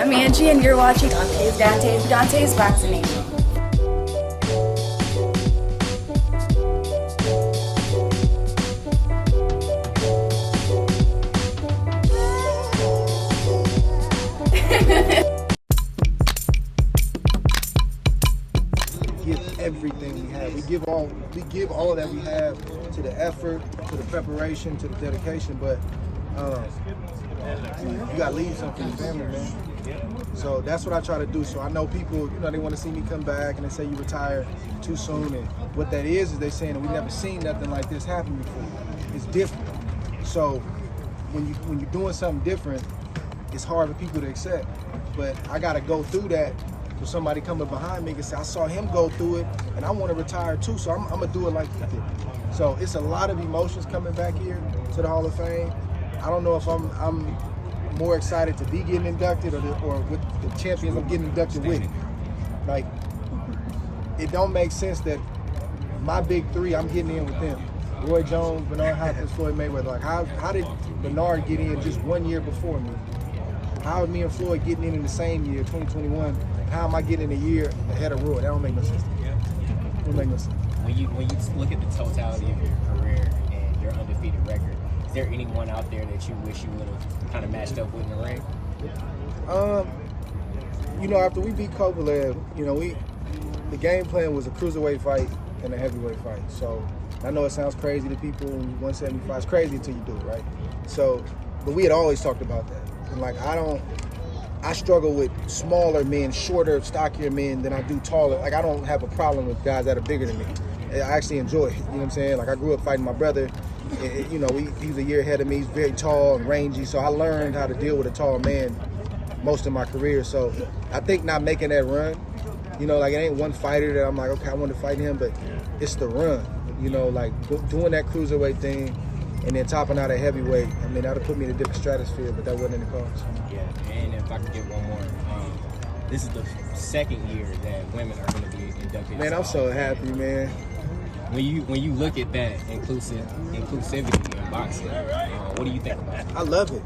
I'm Angie, and you're watching Dontaesboxingnation. Give everything we have. We give all that we have to the effort, to the preparation, to the dedication. But you gotta leave something for your family, man. So that's what I try to do. So I know people, they want to see me come back, and they say you retire too soon. And what that is they're saying that we've never seen nothing like this happen before. It's different. So when you're doing something different, it's hard for people to accept. But I gotta go through that. For somebody coming behind me and say, I saw him go through it and I want to retire too, so I'm gonna do it like he did. So it's a lot of emotions coming back here to the Hall of Fame. I don't know if I'm more excited to be getting inducted or with the champions I'm getting inducted with. Like, it don't make sense that my big three, I'm getting in with them. Roy Jones, Bernard Hopkins, Floyd Mayweather. Like, how did Bernard get in just 1 year before me? How is me and Floyd getting in the same year, 2021? How am I getting a year ahead of Roy? That don't make no sense. That don't make no sense. When you look at the totality of your career and your undefeated record, is there anyone out there that you wish you would have kind of matched up with in the ring? After we beat Kovalev, the game plan was a cruiserweight fight and a heavyweight fight. So I know it sounds crazy to people, 175 is crazy until you do it, right? So, but we had always talked about that. And I struggle with smaller men, shorter, stockier men than I do taller. Like, I don't have a problem with guys that are bigger than me. I actually enjoy it, you know what I'm saying? Like, I grew up fighting my brother. He was a year ahead of me. He's very tall and rangy, so I learned how to deal with a tall man most of my career. So I think not making that run, it ain't one fighter that I'm like, okay, I want to fight him, but it's the run, doing that cruiserweight thing and then topping out at heavyweight. I mean, that would put me in a different stratosphere, but that wasn't in the cards. Yeah, and if I could get one more, this is the second year that women are going to be inducted. Man, I'm so happy, man. When you look at that inclusivity in boxing, what do you think about it? I love it.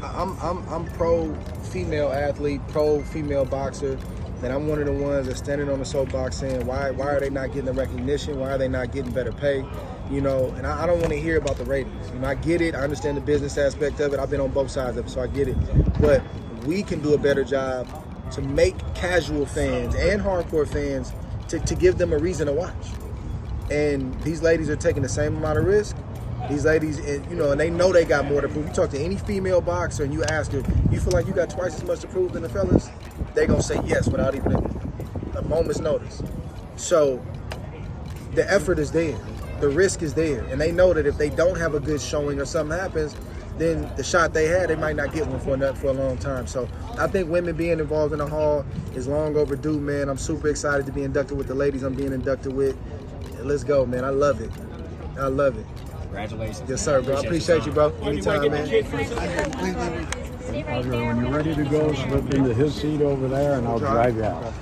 I'm pro female athlete, pro female boxer, and I'm one of the ones that's standing on the soapbox saying, why are they not getting the recognition? Why are they not getting better pay? And I don't want to hear about the ratings. I get it. I understand the business aspect of it. I've been on both sides of it, so I get it. But we can do a better job to make casual fans and hardcore fans to give them a reason to watch. And these ladies are taking the same amount of risk. These ladies, and they know they got more to prove. You talk to any female boxer and you ask her, you feel like you got twice as much to prove than the fellas? They're going to say yes without even a moment's notice. So the effort is there. The risk is there. And they know that if they don't have a good showing or something happens, then the shot they had, they might not get one for a long time. So I think women being involved in the Hall is long overdue, man. I'm super excited to be inducted with the ladies I'm being inducted with. Let's go, man. I love it. I love it. Congratulations. Yes, sir, bro. I appreciate you, bro. Anytime, man. Roger, when you're ready to go, slip into his seat over there, and I'll drive you out.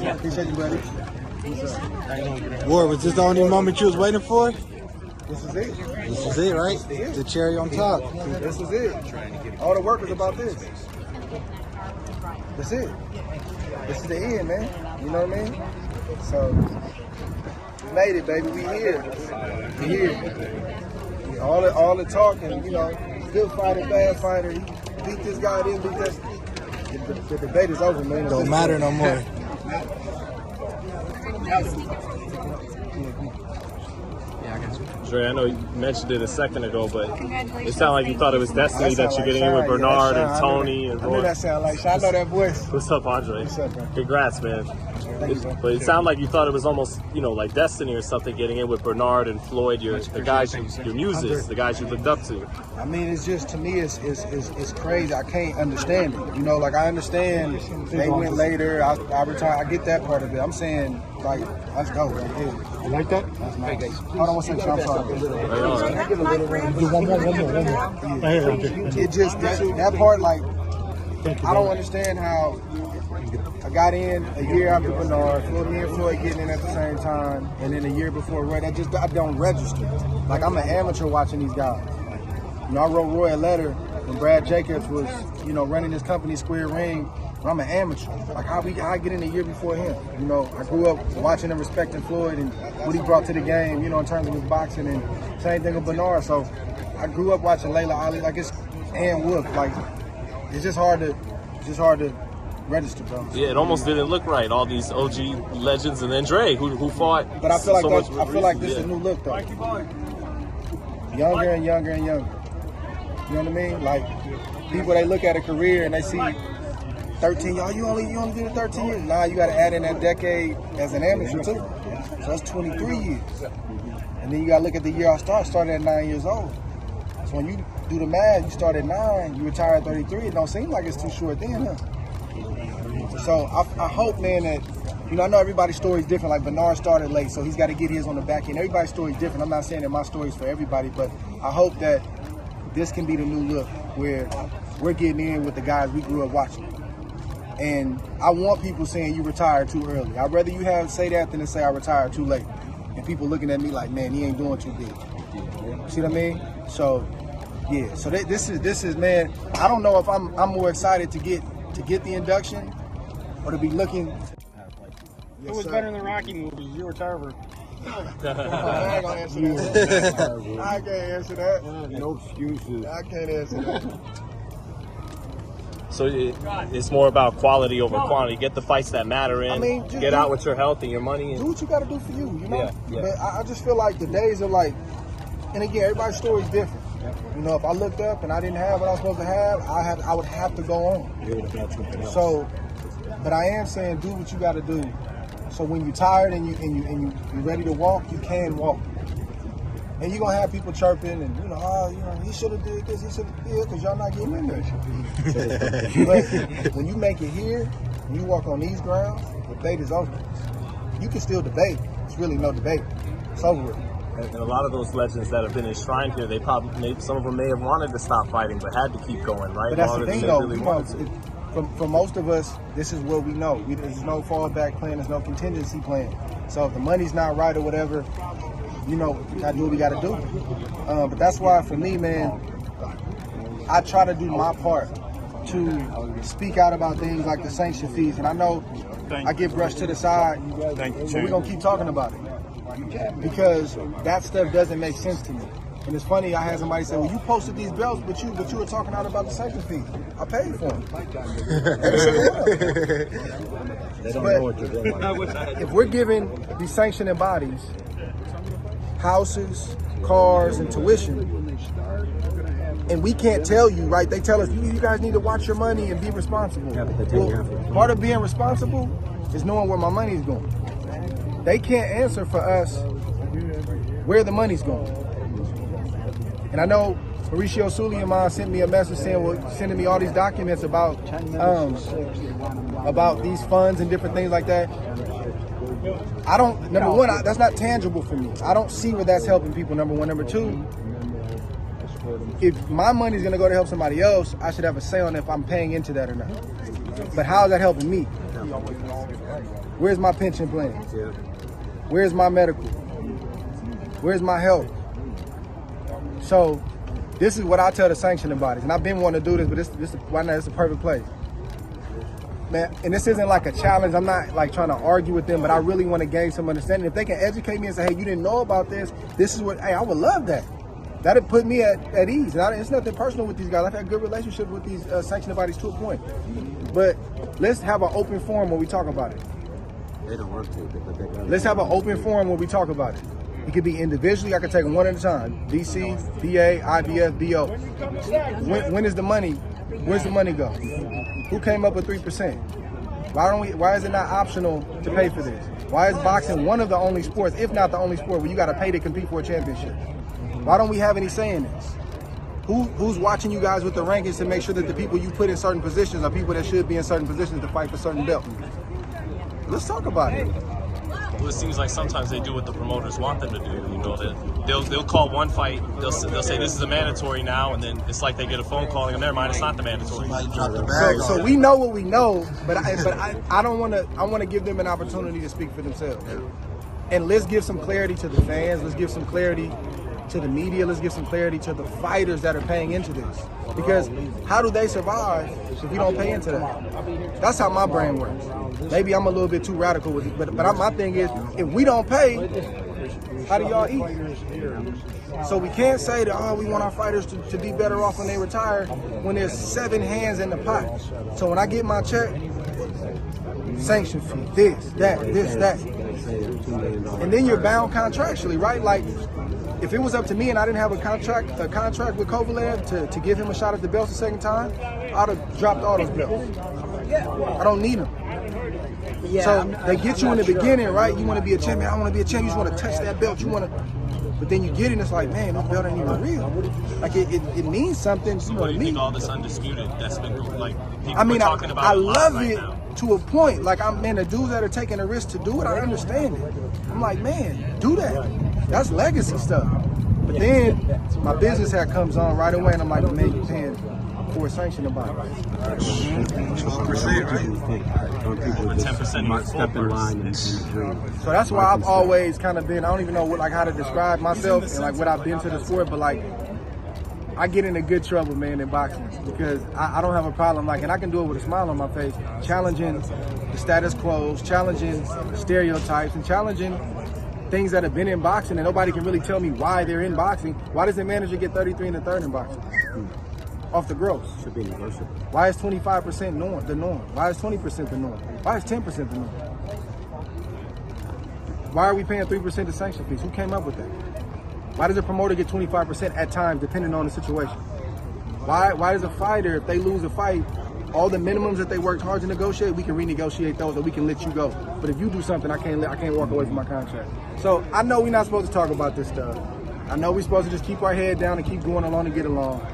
Yeah. Appreciate you, buddy. Ward, was this the only moment you was waiting for? This is it. This is it, right? The cherry on top. This is it. All the work is about this. That's it. This is the end, man. You know what I mean? So, we made it, baby. We here. We here. All the talking, good fighter, bad fighter. He beat this guy, didn't beat this. The debate is over, man. Don't matter no more. Dre, I know you mentioned it a second ago, but it sounded like you thought it was destiny that you're getting in with Bernard and Tony and Roy. I know that sound like Sean. I know that voice. What's up, Andre? What's up, bro? Congrats, man. But it sounded like you thought it was almost, like destiny or something getting in with Bernard and Floyd, your muses, the guys you looked up to. I mean, it's just, to me, it's crazy. I can't understand it. I understand they went later. I retired. I get that part of it. I'm saying, let's go right here. You like that? That's nice. Hold on one second. I'm sorry. Do one more. It just, that part, I don't understand how I got in a year after Bernard, me and Floyd getting in at the same time, and then a year before Roy. I don't register. I'm an amateur watching these guys. You know, I wrote Roy a letter when Brad Jacobs was, you know, running his company Square Ring. And I'm an amateur. Like how I get in a year before him. You know, I grew up watching and respecting Floyd and what he brought to the game, you know, in terms of his boxing, and same thing with Bernard. So I grew up watching Layla Ali, like it's and Wolf. Like it's just hard to register, bro. Yeah, it almost didn't look right. All these OG legends, and then Dre, who fought. But I feel like so I feel like this is a new look though. Younger and younger and younger. You know what I mean? Like people, they look at a career and they see 13. Y'all, you only did it 13 years. Nah, you got to add in that decade as an amateur too. So that's 23 years. And then you got to look at the year I started at 9 years old. So when you do the math, you start at 9, you retire at 33. It don't seem like it's too short then, huh? So I hope, man, that, you know, I know everybody's story is different. Like Bernard started late, so he's got to get his on the back end. Everybody's story is different. I'm not saying that my story is for everybody, but I hope that this can be the new look where we're getting in with the guys we grew up watching. And I want people saying you retired too early. I'd rather you say that than to say I retired too late. And people looking at me like, man, he ain't doing too big. See what I mean? So, yeah. So this is, man. I don't know if I'm more excited to get the induction or to be looking. It was better than Rocky movies. You were Tarver. I ain't gonna answer that. I can't answer that. No excuses. I can't answer that. So it's more about quality over quantity. Get the fights that matter in. I mean, get out with your health and your money. Do what you got to do for you, you know? Yeah. But I just feel like the days are like, and again, everybody's story is different. You know, if I looked up and I didn't have what I was supposed to have, I would have to go on. So, but I am saying do what you got to do. So when you're tired and you're ready to walk, you can walk. And you're going to have people chirping and, you know, he should have did this, he should have did, because y'all not getting in there. But when you make it here, and you walk on these grounds, the debate is over. You can still debate. It's really no debate. It's over with. And a lot of those legends that have been enshrined here, some of them may have wanted to stop fighting, but had to keep going, right? But that's the thing, though. For most of us, this is what we know. There's no fallback plan. There's no contingency plan. So if the money's not right or whatever, you know, we gotta do what we gotta do. But that's why, for me, man, I try to do my part to speak out about things like the sanction fees. And I know I get brushed to the side, but we're gonna keep talking about it because that stuff doesn't make sense to me. And it's funny, I had somebody say, well, you posted these belts, but you were talking out about the sanction fees. I paid for them. They don't know what you're doing. If we're giving these sanctioning bodies houses, cars, and tuition, and we can't tell you, right? They tell us, you guys need to watch your money and be responsible. Well, part of being responsible is knowing where my money's going. They can't answer for us where the money's going. And I know Mauricio Suleiman sent me a message sending me all these documents about these funds and different things like that. I don't, number one, that's not tangible for me. I don't see where that's helping people, number one. Number two, if my money's gonna go to help somebody else, I should have a say on if I'm paying into that or not. But how is that helping me? Where's my pension plan? Where's my medical? Where's my health? So this is what I tell the sanctioning bodies, and I've been wanting to do this, but right now it's the perfect place. Man, and this isn't like a challenge. I'm not like trying to argue with them, but I really want to gain some understanding. If they can educate me and say, hey, you didn't know about this, this is what, hey, I would love that. That'd put me at ease. It's nothing personal with these guys. I've had good relationships with these sanctioning bodies to a point. But let's have an open forum where we talk about it. They don't want to. Let's have an open forum where we talk about it. It could be individually. I could take them one at a time. DC, BA, IBF, BO. When is the money? Where's the money go? Who came up with 3%? Why is it not optional to pay for this? Why is boxing one of the only sports, if not the only sport, where you got to pay to compete for a championship? Why don't we have any say in this? Who's watching you guys with the rankings to make sure that the people you put in certain positions are people that should be in certain positions to fight for certain belts? Let's talk about it. Well, it seems like sometimes they do what the promoters want them to do. You know, they'll call one fight, they'll say this is a mandatory now, and then it's like they get a phone calling them, never mind, it's not the mandatory. So we know what we know, but I don't want to. I want to give them an opportunity to speak for themselves. And let's give some clarity to the fans. Let's give some clarity to the media. Let's give some clarity to the fighters that are paying into this. Because how do they survive if we don't pay into that? That's how my brain works. Maybe I'm a little bit too radical with it, but my thing is, if we don't pay, how do y'all eat? So we can't say that, oh, we want our fighters to be better off when they retire when there's 7 hands in the pot. So when I get my check, sanction fee, this, that. And then you're bound contractually, right? Like, if it was up to me and I didn't have a contract with Kovalev to give him a shot at the belts the second time, I'd have dropped all those belts. I don't need them. Yeah, so they get you in the beginning, right? You want to be a champion. I want to be a champion. You just want to touch that belt. But then you get it and it's like, man, this belt ain't even real. Like, it means something. So what do you think all this undisputed that's been, like, people I mean, talking about I it love right it now? To a point. Like, man, the dudes that are taking a risk to do it, I understand it. I'm like, man, do that. That's legacy stuff. But then my business hat comes on right away and I'm like, man, you're paying for a sanction about it. 12%, right? Or people just 10% might step in line and agree. So that's why I've always kind of been, I don't even know how to describe myself and like what I've been to the sport, but like I get into good trouble, man, in boxing because I don't have a problem, like, and I can do it with a smile on my face, challenging the status quo, challenging stereotypes, and challenging things that have been in boxing and nobody can really tell me why they're in boxing. Why does the manager get 33 and the third in boxing? Off the gross. Should be negotiable. Why is 25% the norm? Why is 20% the norm? Why is 10% the norm? Why are we paying 3% to sanction fees? Who came up with that? Why does a promoter get 25% at times, depending on the situation? Why does a fighter, if they lose a fight, all the minimums that they worked hard to negotiate, we can renegotiate those, or we can let you go. But if you do something, I can't walk away from my contract. So I know we're not supposed to talk about this stuff. I know we're supposed to just keep our head down and keep going along and get along.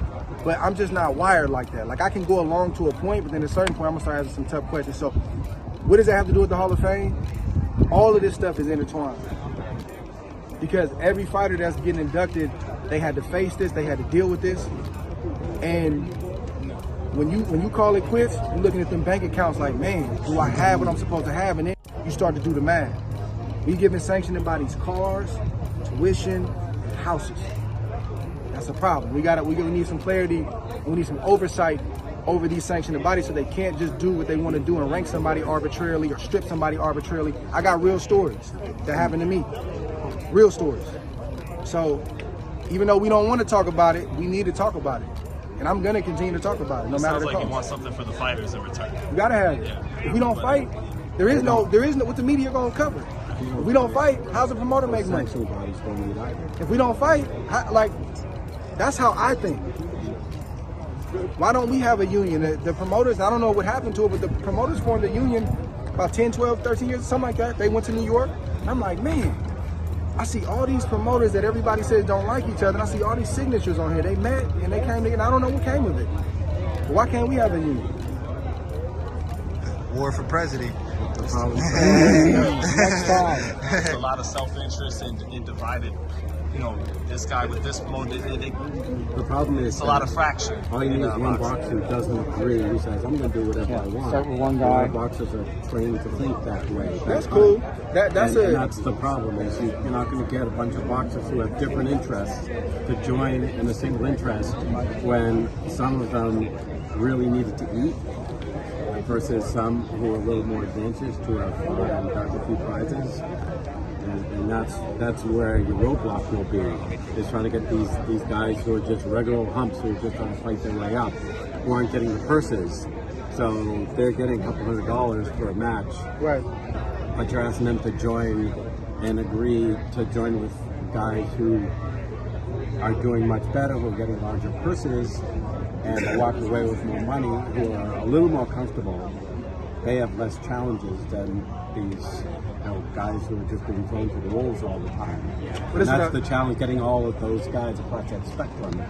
But I'm just not wired like that. Like, I can go along to a point, but then at a certain point, I'm gonna start asking some tough questions. So what does that have to do with the Hall of Fame? All of this stuff is intertwined. Because every fighter that's getting inducted, they had to face this, they had to deal with this. And when you call it quits, you're looking at them bank accounts like, man, do I have what I'm supposed to have? And then you start to do the math. We giving sanctioning bodies cars, tuition, and houses. That's a problem. We need some clarity. We need some oversight over these sanctioning bodies so they can't just do what they want to do and rank somebody arbitrarily or strip somebody arbitrarily. I got real stories that happened to me. Real stories. So even though we don't want to talk about it, we need to talk about it. And I'm going to continue to talk about it no matter the cost. Sounds like you want something for the fighters in return. You got to have it. Yeah. If we don't fight, there is no what the media going to cover. If we don't fight, how's the promoter make money? If we don't fight, that's how I think. Why don't we have a union? The promoters, I don't know what happened to it, but the promoters formed a union about 10, 12, 13 years, something like that. They went to New York. And I'm like, man, I see all these promoters that everybody says don't like each other, and I see all these signatures on here. They met and they came together, and I don't know what came of it. But why can't we have a union? War for president. Next time. There's a lot of self-interest and divided. You know, this guy with this promoter. The problem is it's a lot of fracture. All you need is one boxer who doesn't agree. Who says, "I'm going to do whatever I want." Start with one guy. Boxers are trained to think that way. That's cool. That's the problem. Is you're not going to get a bunch of boxers who have different interests to join in a single interest when some of them really needed to eat, versus some who are a little more advantaged who have fought and gotten a few prizes. And that's where your roadblock will be, is trying to get these guys who are just regular humps who are just trying to fight their way up, who aren't getting the purses. So they're getting a couple $100 for a match. right. But you're asking them to join and agree to join with guys who are doing much better, who are getting larger purses, and walk away with more money, who are a little more comfortable. They have less challenges than these guys who are just being thrown to the wolves all the time. And that's the challenge, getting all of those guys across that spectrum.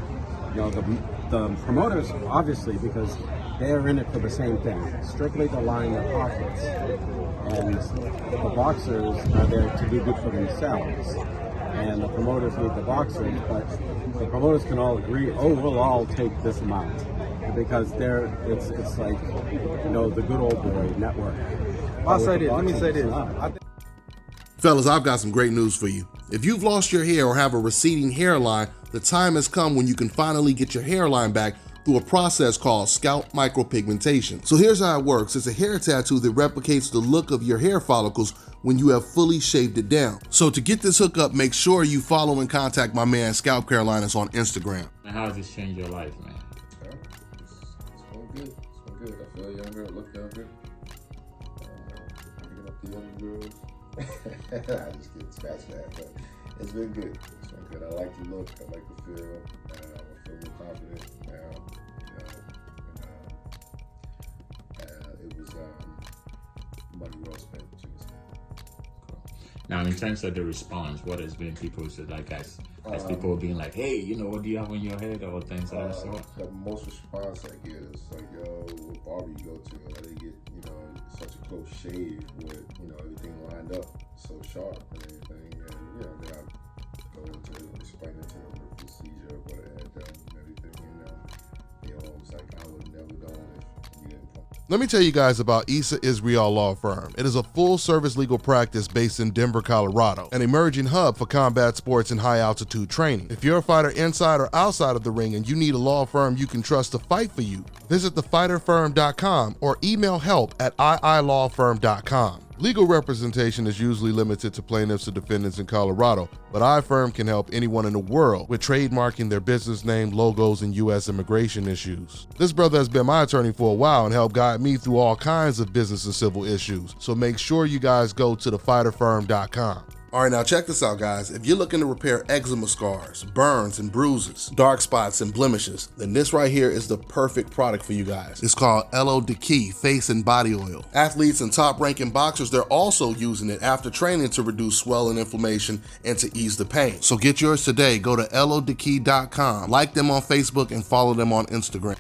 The promoters, obviously, because they're in it for the same thing, strictly to line their pockets. And the boxers are there to do good for themselves. And the promoters need the boxers, but the promoters can all agree, we'll all take this amount. Because it's like, the good old boy network. I'll say this. Let me say this. Fellas, I've got some great news for you. If you've lost your hair or have a receding hairline, the time has come when you can finally get your hairline back through a process called scalp micropigmentation. So here's how it works. It's a hair tattoo that replicates the look of your hair follicles when you have fully shaved it down. So to get this hookup, make sure you follow and contact my man ScalpCarolinas on Instagram. And how has this changed your life, man? It's going good. It's going good. I feel younger, I look younger. Picking up the young girls. I just get scratched that, but it's been good. It's been good. I like the look. I like the feel. I feel more confident now. It was money well spent. Now, in terms of the response, what has been people said, like, as people being like, hey, you know, what do you have on your head, or things like that? So the most response I get is like, yo, what barber you go to? They get, you know, such a close shave with, you know, everything lined up so sharp and everything. And, you know, then I go into explaining to them the procedure, what I had done and everything. You know, they all was like, I would never done if you didn't. Let me tell you guys about Issa Israel Law Firm. It is a full-service legal practice based in Denver, Colorado, an emerging hub for combat sports and high-altitude training. If you're a fighter inside or outside of the ring and you need a law firm you can trust to fight for you, visit thefighterfirm.com or email help@iilawfirm.com. Legal representation is usually limited to plaintiffs or defendants in Colorado, but iFirm can help anyone in the world with trademarking their business name, logos, and U.S. immigration issues. This brother has been my attorney for a while and helped guide me through all kinds of business and civil issues, so make sure you guys go to thefighterfirm.com. All right, now check this out, guys. If you're looking to repair eczema scars, burns and bruises, dark spots and blemishes, then this right here is the perfect product for you guys. It's called Elo Deki Face and Body Oil. Athletes and top-ranking boxers, they're also using it after training to reduce swelling, inflammation, and to ease the pain. So get yours today. Go to elodeki.com, like them on Facebook, and follow them on Instagram.